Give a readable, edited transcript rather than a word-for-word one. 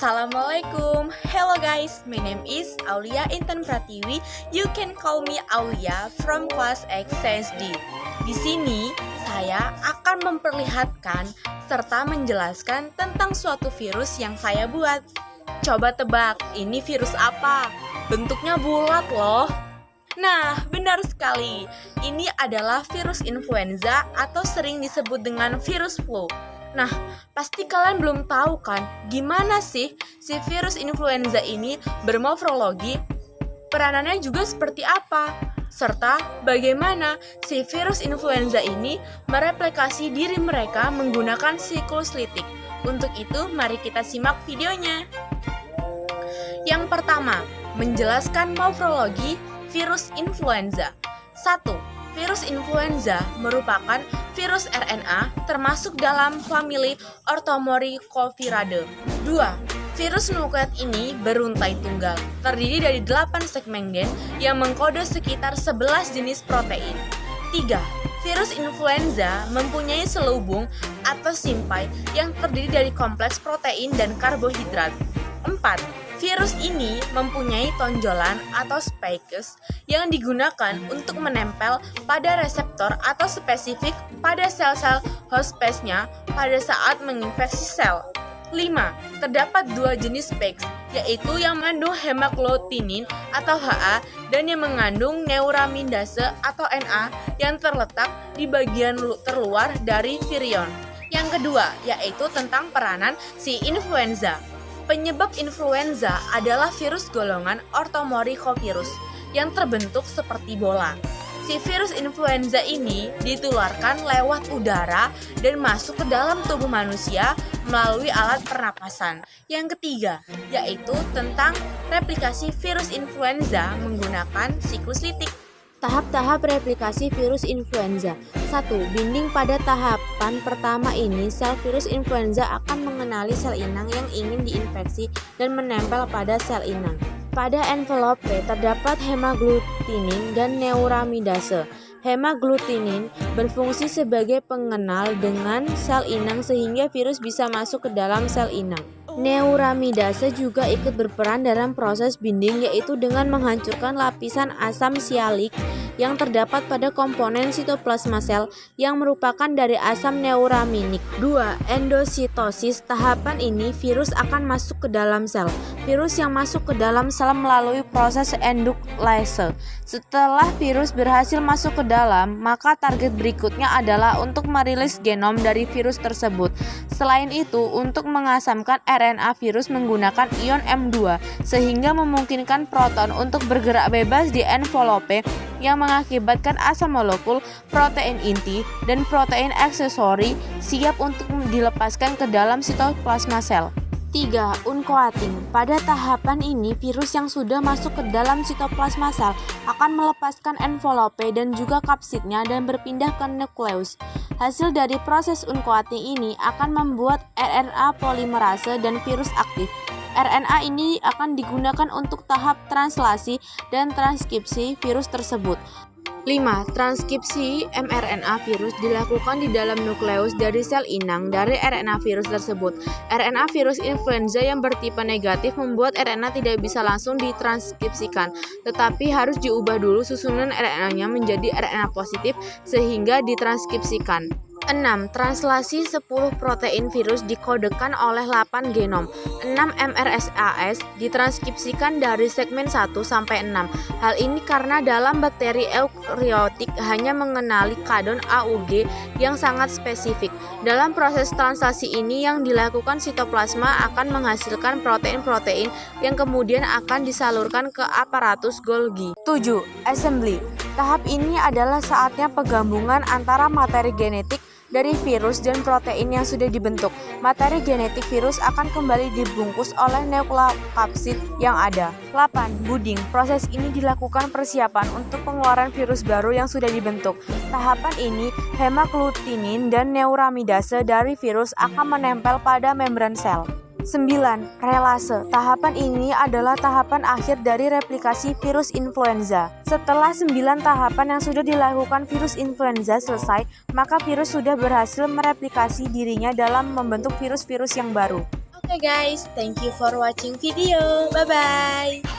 Assalamualaikum. Hello guys, my name is Aulia Intan Pratiwi. You can call me Aulia from kelas X CSD. Di sini saya akan memperlihatkan serta menjelaskan tentang suatu virus yang saya buat. Coba tebak, ini virus apa? Bentuknya bulat loh. Nah, benar sekali. Ini adalah virus influenza atau sering disebut dengan virus flu. Nah, pasti kalian belum tahu kan gimana sih si virus influenza ini bermorfologi, peranannya juga seperti apa, serta bagaimana si virus influenza ini mereplikasi diri mereka menggunakan siklus litik. Untuk itu, mari kita simak videonya. Yang pertama, menjelaskan morfologi virus influenza. 1. Virus influenza merupakan virus RNA termasuk dalam famili Orthomoricoviridae. 2. Virus nukleat ini beruntai tunggal, terdiri dari 8 segmen gen yang mengkode sekitar 11 jenis protein. 3. Virus influenza mempunyai selubung atau simpai yang terdiri dari kompleks protein dan karbohidrat. 4. Virus ini mempunyai tonjolan atau spikes yang digunakan untuk menempel pada reseptor atau spesifik pada sel-sel host space-nya pada saat menginfeksi sel. 5. Terdapat 2 jenis spikes, yaitu yang mengandung hemaglutinin atau HA dan yang mengandung neuramidase atau Na yang terletak di bagian terluar dari virion. Yang kedua, yaitu tentang peranan si influenza. Penyebab influenza adalah virus golongan Orthomoricovirus yang terbentuk seperti bola. Si virus influenza ini ditularkan lewat udara dan masuk ke dalam tubuh manusia melalui alat pernapasan. Yang ketiga, yaitu tentang replikasi virus influenza menggunakan siklus litik. Tahap-tahap replikasi virus influenza. 1. Binding pada tahapan pertama ini, sel virus influenza akan mengenali sel inang yang ingin diinfeksi dan menempel pada sel inang. Pada envelope terdapat hemaglutinin dan neuramidase. Hemaglutinin berfungsi sebagai pengenal dengan sel inang sehingga virus bisa masuk ke dalam sel inang. Neuramidase juga ikut berperan dalam proses binding, yaitu dengan menghancurkan lapisan asam sialik yang terdapat pada komponen sitoplasma sel yang merupakan dari asam neuraminik. 2. Endositosis. Tahapan ini virus akan masuk ke dalam sel. Virus yang masuk ke dalam sel melalui proses endoklase. Setelah virus berhasil masuk ke dalam, maka target berikutnya adalah untuk merilis genom dari virus tersebut. Selain itu, untuk mengasamkan RNA virus menggunakan ion M2 sehingga memungkinkan proton untuk bergerak bebas di envelope yang mengakibatkan asam molekul, protein inti, dan protein aksesori siap untuk dilepaskan ke dalam sitoplasma sel. 3. Uncoating. Pada tahapan ini, virus yang sudah masuk ke dalam sitoplasma sel akan melepaskan envelope dan juga kapsidnya dan berpindah ke nukleus. Hasil dari proses uncoating ini akan membuat RNA polimerase dan virus aktif. RNA ini akan digunakan untuk tahap translasi dan transkripsi virus tersebut. 5. Transkripsi mRNA virus dilakukan di dalam nukleus dari sel inang dari RNA virus tersebut. RNA virus influenza yang bertipe negatif membuat RNA tidak bisa langsung ditranskripsikan, tetapi harus diubah dulu susunan RNA-nya menjadi RNA positif sehingga ditranskripsikan. 6. Translasi 10 protein virus dikodekan oleh 8 genom. 6 mRSAS ditranskripsikan dari segmen 1 sampai 6. Hal ini karena dalam bakteri eukariotik hanya mengenali kadon AUG yang sangat spesifik. Dalam proses translasi ini yang dilakukan sitoplasma akan menghasilkan protein-protein yang kemudian akan disalurkan ke aparatus Golgi. 7. Assembly. Tahap ini adalah saatnya penggabungan antara materi genetik dari virus dan protein yang sudah dibentuk. Materi genetik virus akan kembali dibungkus oleh nukleokapsid yang ada. 8. Budding. Proses ini dilakukan persiapan untuk pengeluaran virus baru yang sudah dibentuk. Tahapan ini, hemaglutinin dan neuramidase dari virus akan menempel pada membran sel. 9. Relase. Tahapan ini adalah tahapan akhir dari replikasi virus influenza. Setelah 9 tahapan yang sudah dilakukan virus influenza selesai, maka virus sudah berhasil mereplikasi dirinya dalam membentuk virus-virus yang baru. Oke guys, thank you for watching video. Bye-bye.